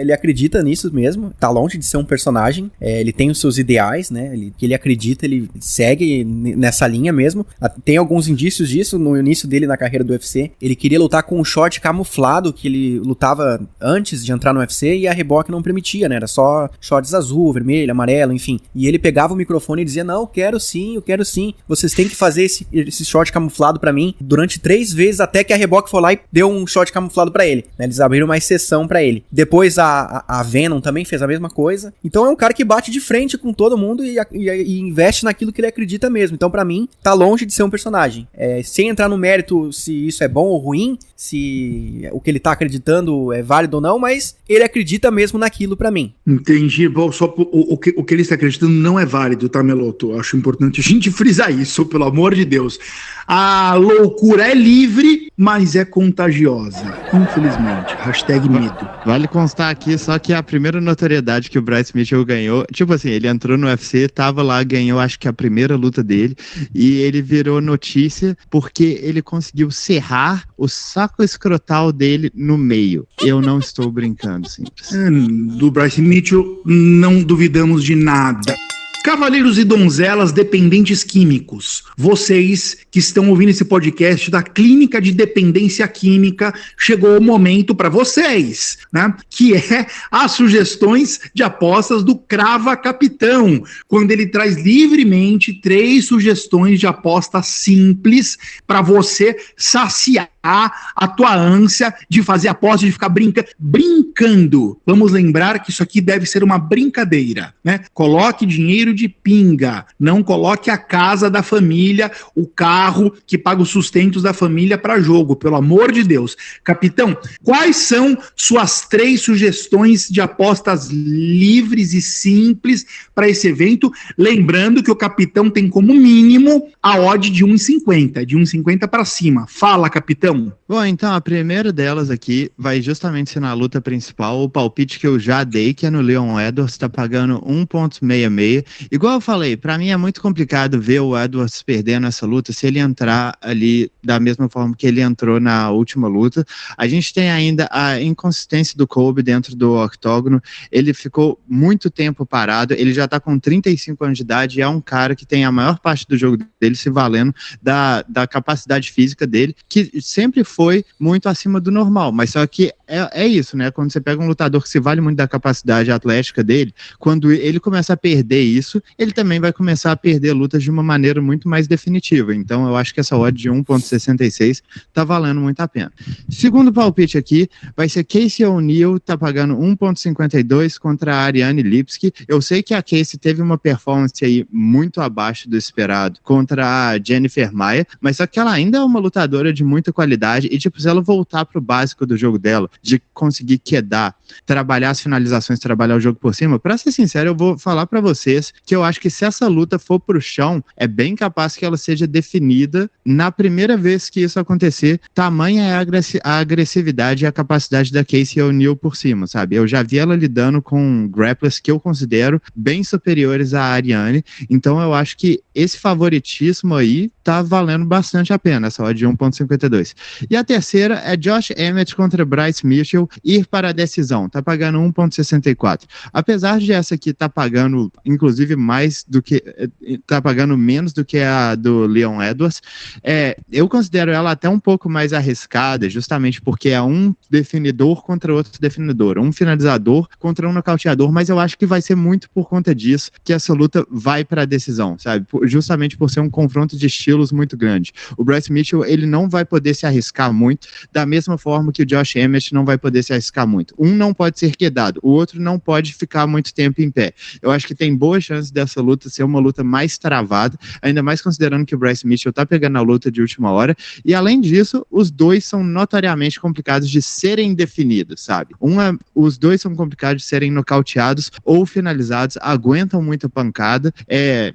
ele acredita nisso mesmo, tá longe de ser um personagem, ele tem os seus ideais, né? Ele acredita, ele segue nessa linha mesmo. Tem alguns indícios disso no início dele na carreira do UFC. Ele queria lutar com um short camuflado que ele lutava antes de entrar no UFC e a Reebok não permitia, né? Era só shorts azul, vermelho, amarelo, enfim. E ele pegava o microfone e dizia, não, eu quero sim, vocês têm que fazer esse short camuflado pra mim durante 3 vezes até que a Reebok foi lá e deu um short camuflado pra ele, né? Eles abriram uma exceção pra ele. Depois a Venom também fez a mesma coisa. Então é um cara que bate de frente com todo mundo e investe naquilo que ele acredita mesmo. Então pra mim, tá longe de ser um personagem. Sem entrar no mérito se isso é bom ou ruim, se o que ele tá acreditando é válido ou não, mas ele acredita mesmo naquilo pra mim. Entendi. Bom, só o que ele está acreditando não é válido, tá, Meloto? Acho importante a gente frisar isso, pelo amor de Deus. A loucura é livre, mas é contagiosa. Infelizmente. #medo. Vale constar aqui só que a primeira notoriedade que o Bryce Mitchell ganhou, tipo assim, ele entrou no UFC, tava lá, ganhou acho que a primeira luta dele, e ele virou notícia porque ele conseguiu serrar o saco escrotal dele no meio. Eu não estou brincando, simples. Do Bryce Mitchell, não duvidamos de nada. Cavaleiros e donzelas dependentes químicos, vocês que estão ouvindo esse podcast da Clínica de Dependência Química, chegou o momento para vocês, né? Que é as sugestões de apostas do Crava Capitão, quando ele traz livremente 3 sugestões de aposta simples para você saciar a tua ânsia de fazer aposta, de ficar brincando. Vamos lembrar que isso aqui deve ser uma brincadeira, né? Coloque dinheiro de pinga, não coloque a casa da família, o carro que paga os sustentos da família para jogo, pelo amor de Deus. Capitão, quais são suas 3 sugestões de apostas livres e simples para esse evento? Lembrando que o capitão tem como mínimo a odd de 1,50, de 1,50 para cima. Fala, capitão. Bom, então a primeira delas aqui vai justamente ser na luta principal, o palpite que eu já dei, que é no Leon Edwards, tá pagando 1,66. Igual eu falei, pra mim é muito complicado ver o Edwards perdendo essa luta se ele entrar ali da mesma forma que ele entrou na última luta. A gente tem ainda a inconsistência do Colby dentro do octógono, ele ficou muito tempo parado, ele já tá com 35 anos de idade e é um cara que tem a maior parte do jogo dele se valendo da capacidade física dele, que sempre foi muito acima do normal, mas só que é isso, né? Quando você pega um lutador que se vale muito da capacidade atlética dele, quando ele começa a perder isso, ele também vai começar a perder lutas de uma maneira muito mais definitiva. Então eu acho que essa odd de 1,66 tá valendo muito a pena. Segundo palpite aqui, vai ser Casey O'Neill, tá pagando 1,52 contra a Ariane Lipski. Eu sei que a Casey teve uma performance aí muito abaixo do esperado contra a Jennifer Maia, mas só que ela ainda é uma lutadora de muita qualidade e, tipo, se ela voltar pro básico do jogo dela, de conseguir quedar, trabalhar as finalizações, trabalhar o jogo por cima, pra ser sincero, eu vou falar pra vocês que eu acho que se essa luta for pro chão, é bem capaz que ela seja definida na primeira vez que isso acontecer. Tamanha é a agressividade e a capacidade da Casey O'Neill por cima, sabe? Eu já vi ela lidando com grapplers que eu considero bem superiores à Ariane, então eu acho que esse favoritismo aí tá valendo bastante a pena, essa odd de 1,52. E a terceira é Josh Emmett contra Bryce Mitchell, ir para a decisão, tá pagando 1,64. Apesar de essa aqui tá pagando, inclusive, tá pagando menos do que a do Leon Edwards, eu considero ela até um pouco mais arriscada, justamente porque é um definidor contra outro definidor, um finalizador contra um nocauteador, mas eu acho que vai ser muito por conta disso que essa luta vai para a decisão, sabe? Justamente por ser um confronto de estilos muito grande. O Bryce Mitchell, ele não vai poder se arriscar muito, da mesma forma que o Josh Emmett não vai poder se arriscar muito. Um não pode ser quedado, o outro não pode ficar muito tempo em pé. Eu acho que tem boa chance dessa luta ser uma luta mais travada, ainda mais considerando que o Bryce Mitchell tá pegando a luta de última hora, e além disso, os dois são notoriamente complicados de serem definidos, sabe? Os dois são complicados de serem nocauteados ou finalizados, aguentam muita pancada,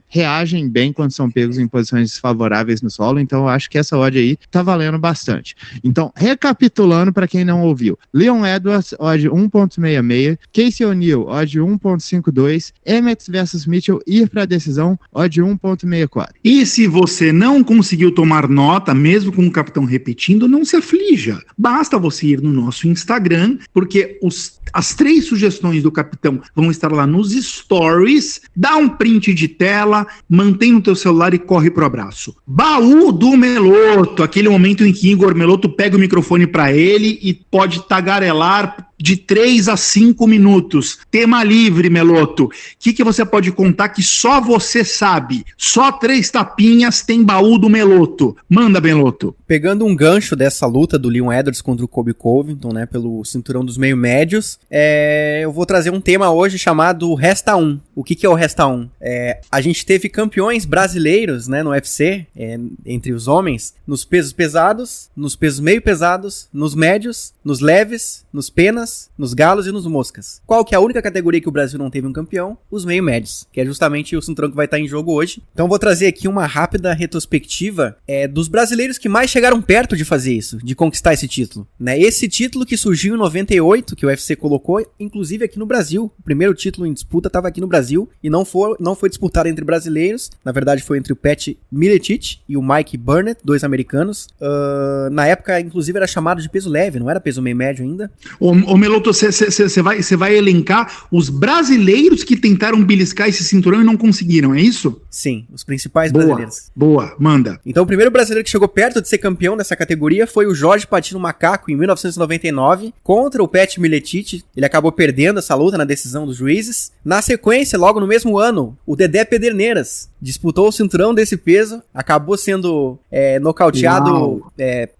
reagem bem quando são pegos em posições desfavoráveis no solo, então eu acho que essa odd aí tá valendo bastante. Então, recapitulando para quem não ouviu, Leon Edwards, odd 1.66, Casey O'Neill, odd 1.52, Emmett versus Mitchell ir para a decisão, odd 1.64. E se você não conseguiu tomar nota, mesmo com o capitão repetindo, não se aflija. Basta você ir no nosso Instagram, porque as 3 sugestões do capitão vão estar lá nos stories. Dá um print de tela, mantém no teu celular e corre pro abraço. Baú do Meloto, aquele momento em que Igor Meloto pega o microfone para ele e pode tagarelar de 3 a 5 minutos. Tema livre, Meloto. O que você pode contar que só você sabe? Só 3 tapinhas tem baú do Meloto. Manda, Meloto. Pegando um gancho dessa luta do Leon Edwards contra o Colby Covington, né, pelo cinturão dos meio médios, eu vou trazer um tema hoje chamado Resta 1. O que é o Resta 1? A gente teve campeões brasileiros, né, no UFC, entre os homens, nos pesos pesados, nos pesos meio pesados, nos médios, nos leves, nos penas, nos galos e nos moscas. Qual que é a única categoria que o Brasil não teve um campeão? Os meio médios, que é justamente o cinturão que vai estar em jogo hoje. Então vou trazer aqui uma rápida retrospectiva dos brasileiros que mais chegaram perto de fazer isso, de conquistar esse título, né? Esse título que surgiu em 98, que o UFC colocou, inclusive aqui no Brasil. O primeiro título em disputa estava aqui no Brasil e não foi disputado entre brasileiros. Na verdade foi entre o Pat Miletich e o Mike Burnett, 2 americanos. Na época, inclusive, era chamado de peso leve, não era peso meio médio ainda. Ô Meloto, você vai elencar os brasileiros que tentaram beliscar esse cinturão e não conseguiram, é isso? Sim, os principais brasileiros. Boa, manda. Então o primeiro brasileiro que chegou perto de ser campeão dessa categoria foi o Jorge Patino Macaco, em 1999, contra o Pat Miletich. Ele acabou perdendo essa luta na decisão dos juízes. Na sequência, logo no mesmo ano, o Dedé Pederneiras disputou o cinturão desse peso, acabou sendo nocauteado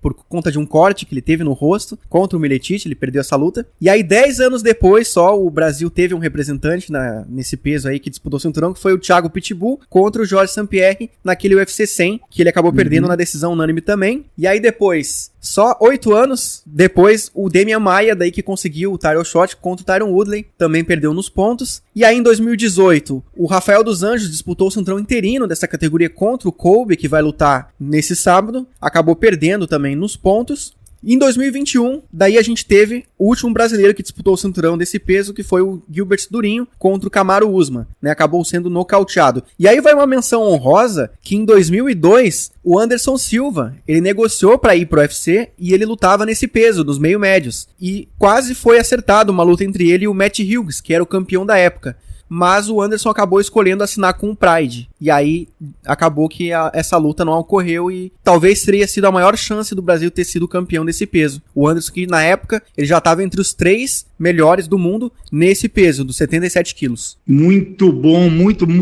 por conta de um corte que ele teve no rosto contra o Miletich, ele perdeu essa luta. E aí, 10 anos depois, só o Brasil teve um representante nesse peso aí que disputou o cinturão, que foi o Thiago Pitbull contra o Jorge St. Pierre naquele UFC 100, que ele acabou perdendo na decisão unânime também. E aí depois, só 8 anos depois, o Demian Maia, daí que conseguiu o title shot contra o Tyron Woodley, também perdeu nos pontos. E aí em 2018, o Rafael dos Anjos disputou o cinturão interino dessa categoria contra o Colby, que vai lutar nesse sábado, acabou perdendo também nos pontos. Em 2021, daí a gente teve o último brasileiro que disputou o cinturão desse peso, que foi o Gilbert Durinho contra o Kamaru Usman, né? Acabou sendo nocauteado. E aí vai uma menção honrosa que em 2002, o Anderson Silva, ele negociou para ir pro UFC e ele lutava nesse peso, dos meio médios. E quase foi acertado uma luta entre ele e o Matt Hughes, que era o campeão da época. Mas o Anderson acabou escolhendo assinar com o Pride. E aí acabou que essa luta não ocorreu e talvez teria sido a maior chance do Brasil ter sido campeão desse peso. O Anderson, que na época ele já estava entre os 3 melhores do mundo nesse peso, dos 77 quilos. Muito bom,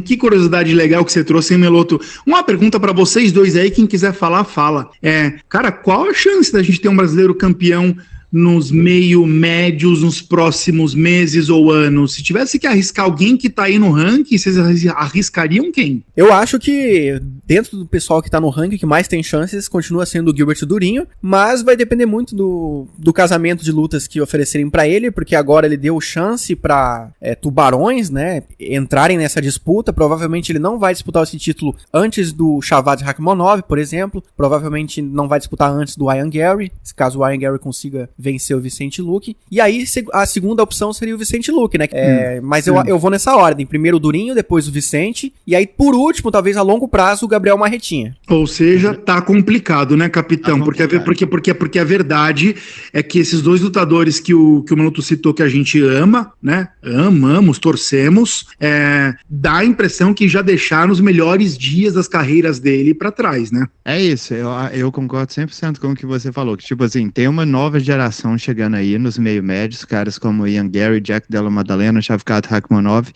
que curiosidade legal que você trouxe, hein, Meloto? Uma pergunta para vocês dois aí, quem quiser falar, fala. Cara, qual a chance da gente ter um brasileiro campeão nos meio médios nos próximos meses ou anos? Se tivesse que arriscar alguém que tá aí no ranking, vocês arriscariam quem? Eu acho que dentro do pessoal que tá no ranking, que mais tem chances, continua sendo o Gilbert Durinho, mas vai depender muito do casamento de lutas que oferecerem pra ele, porque agora ele deu chance pra tubarões, né, entrarem nessa disputa. Provavelmente ele não vai disputar esse título antes do Shavkat Rakhmonov, por exemplo. Provavelmente não vai disputar antes do Ian Gary, se caso o Ian Gary consiga vencer o Vicente Luque. E aí a segunda opção seria o Vicente Luque, né? Mas eu vou nessa ordem. Primeiro o Durinho, depois o Vicente. E aí, por último, talvez a longo prazo, o Gabriel Marretinha. Ou seja, tá complicado, né, capitão? Porque a verdade é que esses 2 lutadores que o Meloto citou, que a gente ama, né? Amamos, torcemos, dá a impressão que já deixaram os melhores dias das carreiras dele pra trás, né? É isso, eu concordo 100% com o que você falou, que tipo assim, tem uma nova geração chegando aí nos meio médios, caras como Ian Gary, Jack Della Maddalena, Shavkat Rakhmonov,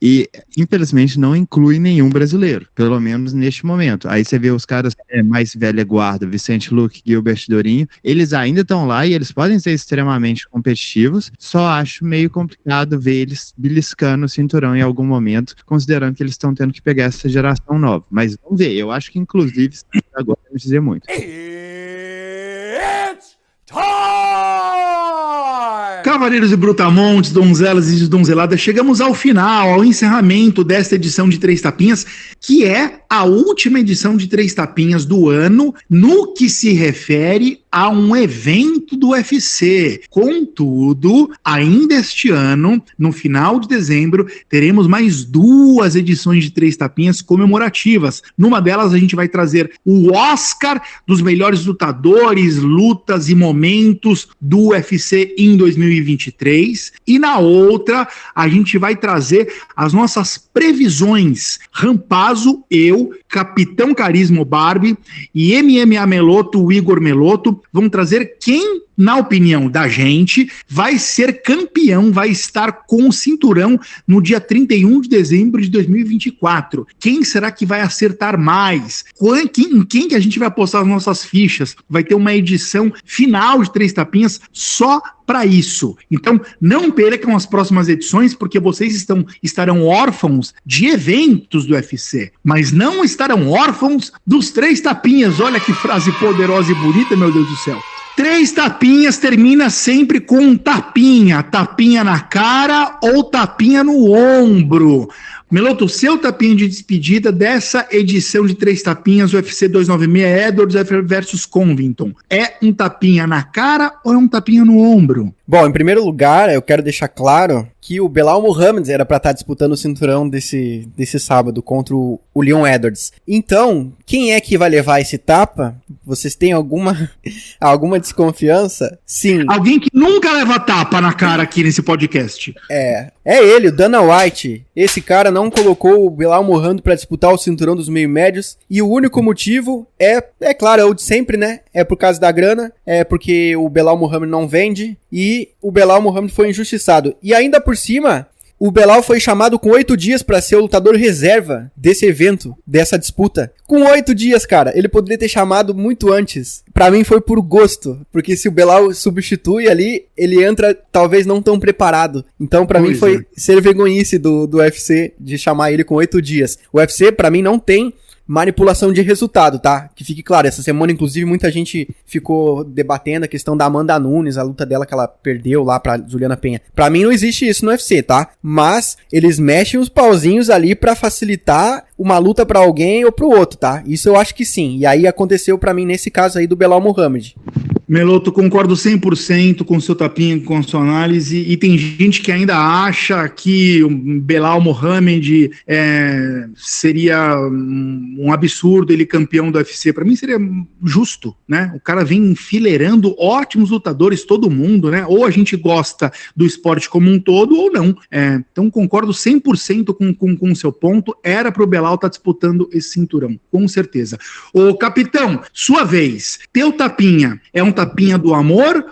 e infelizmente não inclui nenhum brasileiro, pelo menos neste neste momento. Aí você vê os caras mais velha guarda, Vicente Luque, Gilbert Dorinho, eles ainda estão lá e eles podem ser extremamente competitivos, só acho meio complicado ver eles beliscando o cinturão em algum momento, considerando que eles estão tendo que pegar essa geração nova. Mas vamos ver, eu acho que inclusive agora não dizer muito. Cavaleiros e Brutamontes, donzelas e desdonzeladas, chegamos ao final, ao encerramento desta edição de Três Tapinhas, que é a última edição de Três Tapinhas do ano, no que se refere a um evento do UFC. Contudo, ainda este ano, no final de dezembro, teremos mais 2 edições de Três Tapinhas comemorativas. Numa delas, a gente vai trazer o Oscar dos melhores lutadores, lutas e momentos do UFC em 2023. E na outra, a gente vai trazer as nossas previsões. Rampazzo, eu, Capitão Carisma Barbie e MMA Meloto, o Igor Meloto, vão trazer quem, na opinião da gente, vai ser campeão, vai estar com o cinturão no dia 31 de dezembro de 2024. Quem será que vai acertar mais? Em quem que a gente vai apostar as nossas fichas? Vai ter uma edição final de Três Tapinhas só para isso. Então, não percam as próximas edições, porque vocês estarão órfãos de eventos do UFC, mas não estarão órfãos dos Três Tapinhas. Olha que frase poderosa e bonita, meu Deus do céu. Três Tapinhas termina sempre com um tapinha. Tapinha na cara ou tapinha no ombro. Meloto, seu tapinha de despedida dessa edição de Três Tapinhas UFC 296 Edwards versus Covington. É um tapinha na cara ou é um tapinha no ombro? Bom, em primeiro lugar, eu quero deixar claro que o Belal Muhammad era pra estar disputando o cinturão desse sábado contra o Leon Edwards. Então, quem é que vai levar esse tapa? Vocês têm alguma desconfiança? Sim. Alguém que nunca leva tapa na cara aqui nesse podcast. É ele, o Dana White. Esse cara não colocou o Belal Muhammad pra disputar o cinturão dos meio médios, e o único motivo é claro, é o de sempre, né? É por causa da grana, é porque o Belal Muhammad não vende, e o Belal Muhammad foi injustiçado. E ainda por cima, o Belal foi chamado com 8 dias pra ser o lutador reserva desse evento, dessa disputa. Com 8 dias, cara, ele poderia ter chamado muito antes. Pra mim foi por gosto, porque se o Belal substitui ali, ele entra talvez não tão preparado. Então pra mim foi ser vergonhice do UFC de chamar ele com 8 dias. O UFC pra mim não tem manipulação de resultado, tá? Que fique claro, essa semana, inclusive, muita gente ficou debatendo a questão da Amanda Nunes, a luta dela que ela perdeu lá pra Juliana Penha. Pra mim não existe isso no UFC, tá? Mas eles mexem os pauzinhos ali pra facilitar uma luta pra alguém ou pro outro, tá? Isso eu acho que sim. E aí aconteceu pra mim nesse caso aí do Belal Muhammad. Meloto, concordo 100% com o seu tapinha, com a sua análise, e tem gente que ainda acha que o Belal Muhammad seria um absurdo ele campeão do UFC. Para mim seria justo, né? O cara vem enfileirando ótimos lutadores, todo mundo, né? Ou a gente gosta do esporte como um todo ou não. Então concordo 100% com o seu ponto, era pro Belal estar disputando esse cinturão, com certeza. Ô capitão, sua vez, teu tapinha é um tapinha do amor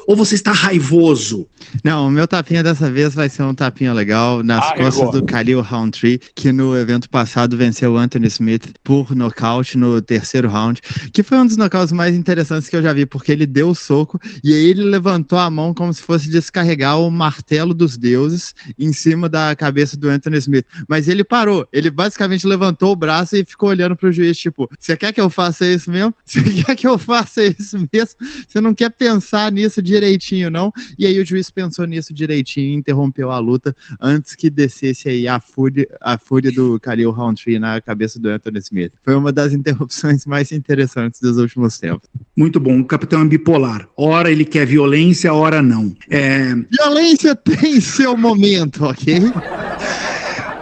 ou você está raivoso? Não, o meu tapinha dessa vez vai ser um tapinha legal nas costas do Khalil Rountree, que no evento passado venceu o Anthony Smith por nocaute no terceiro round, que foi um dos nocautes mais interessantes que eu já vi, porque ele deu o soco e aí ele levantou a mão como se fosse descarregar o martelo dos deuses em cima da cabeça do Anthony Smith, mas ele parou, ele basicamente levantou o braço e ficou olhando pro juiz, tipo, você quer que eu faça isso mesmo? Você quer que eu faça isso mesmo? Você não quer pensar nisso direitinho, não? E aí o juiz pensou nisso direitinho e interrompeu a luta antes que descesse aí a fúria do Khalil Rountree na cabeça do Anthony Smith. Foi uma das interrupções mais interessantes dos últimos tempos. Muito bom, o capitão é bipolar. Ora ele quer violência, ora não. Violência tem seu momento, ok?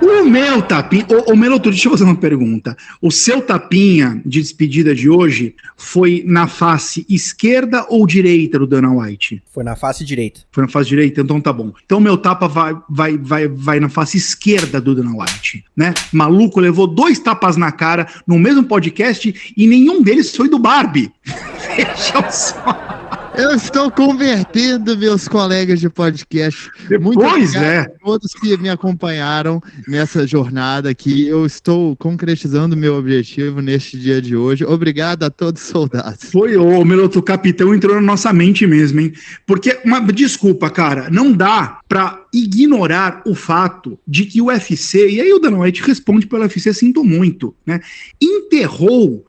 O meu tapinha... Ô Meloto, deixa eu fazer uma pergunta. O seu tapinha de despedida de hoje foi na face esquerda ou direita do Dana White? Foi na face direita. Foi na face direita? Então tá bom. Então meu tapa vai na face esquerda do Dana White, né? Maluco levou 2 tapas na cara no mesmo podcast e nenhum deles foi do Barbie. Veja só. Eu estou convertendo meus colegas de podcast. Muito obrigado a todos que me acompanharam nessa jornada aqui. Eu estou concretizando meu objetivo neste dia de hoje. Obrigado a todos os soldados. Foi, ô Meloto, o capitão entrou na nossa mente mesmo, hein? Porque, desculpa, cara, não dá pra ignorar o fato de que o UFC, e aí o Dana White responde pelo UFC, sinto muito, né? Enterrou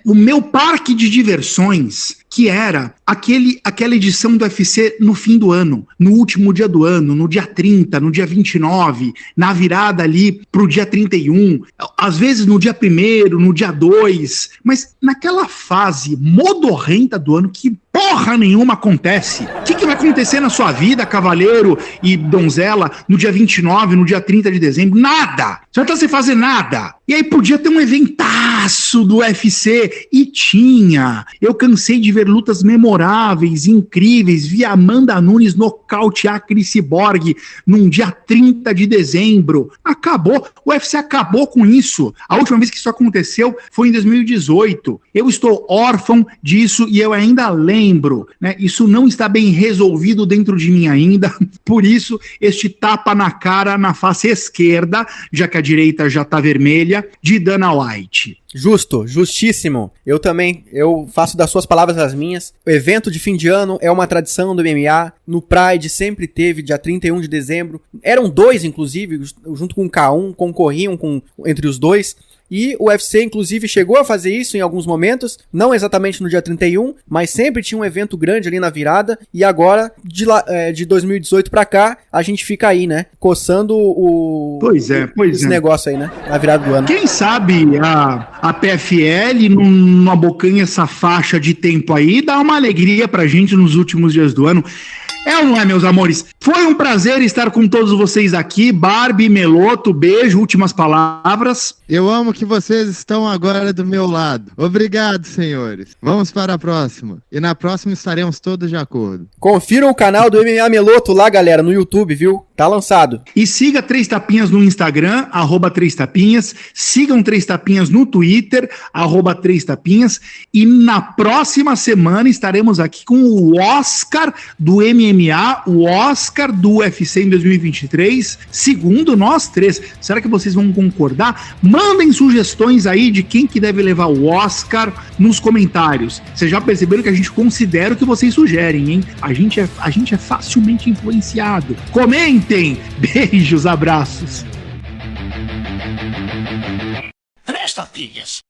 o meu parque de diversões, que era aquela edição do UFC no fim do ano, no último dia do ano, no dia 30, no dia 29, na virada ali pro dia 31, às vezes no dia 1º, no dia 2, mas naquela fase modorrenta do ano que porra nenhuma acontece. O que vai acontecer na sua vida, cavaleiro e donzela, no dia 29, no dia 30 de dezembro? Nada! Você não tá sem fazer nada. E aí podia ter um eventaço do UFC, e tinha. Eu cansei de ver lutas memoráveis, incríveis, vi Amanda Nunes nocautear a Cris Cyborg num dia 30 de dezembro. Acabou. O UFC acabou com isso. A última vez que isso aconteceu foi em 2018. Eu estou órfão disso e eu ainda lembro, né? Isso não está bem resolvido dentro de mim ainda. Por isso, este tapa na cara na face esquerda, já que a direita já está vermelha, de Dana White. Justo, justíssimo. Eu faço das suas palavras as minhas. O evento de fim de ano é uma tradição do MMA. No Pride sempre teve, dia 31 de dezembro. Eram 2, inclusive, junto com o K1, concorriam entre os 2. E o UFC, inclusive, chegou a fazer isso em alguns momentos, não exatamente no dia 31, mas sempre tinha um evento grande ali na virada, e agora, de 2018 pra cá, a gente fica aí, né, coçando esse negócio aí, né, na virada do ano. Quem sabe a PFL não abocanha essa faixa de tempo aí, dá uma alegria pra gente nos últimos dias do ano. É ou não é, meus amores? Foi um prazer estar com todos vocês aqui. Barbie, Meloto, beijo, últimas palavras. Eu amo que vocês estão agora do meu lado. Obrigado, senhores. Vamos para a próxima. E na próxima estaremos todos de acordo. Confiram o canal do MMA Meloto lá, galera, no YouTube, viu? Tá lançado. E siga 3 Tapinhas no Instagram, @3Tapinhas. Sigam 3 Tapinhas no Twitter, @3Tapinhas. E na próxima semana estaremos aqui com o Oscar do MMA, o Oscar do UFC em 2023, segundo nós 3. Será que vocês vão concordar? Mandem sugestões aí de quem que deve levar o Oscar nos comentários. Vocês já perceberam que a gente considera o que vocês sugerem, hein? A gente é facilmente influenciado. Comentem! Beijos, abraços! 3 Tapinhas.